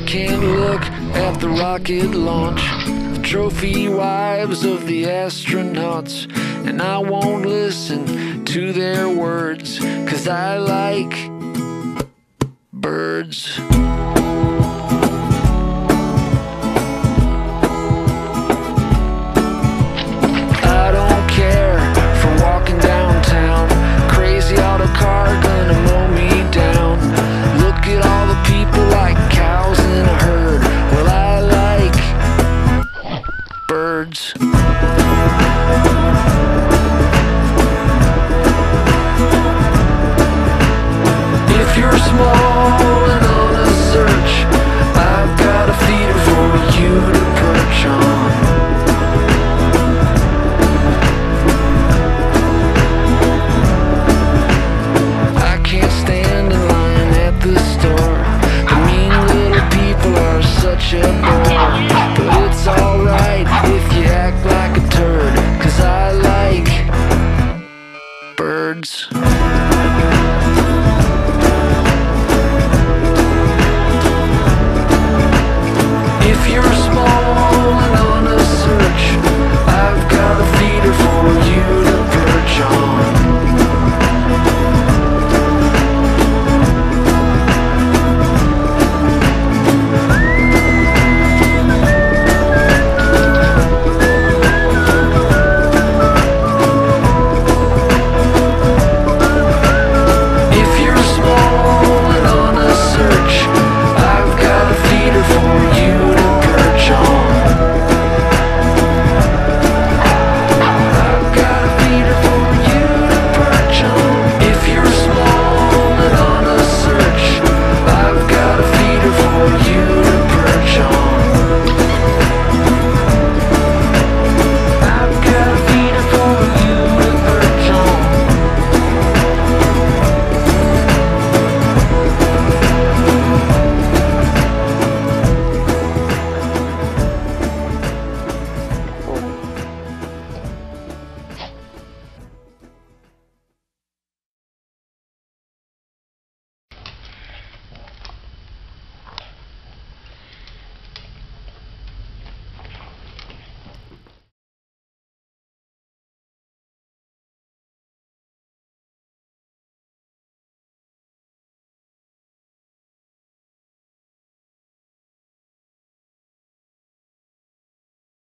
can't look at the rocket launch, the trophy wives of the astronauts, and I won't listen to their words, 'cause I like birds. I don't care for walking downtown, crazy auto car gonna mow me down. Look at all the people like cows in a herd. Well, I like birds.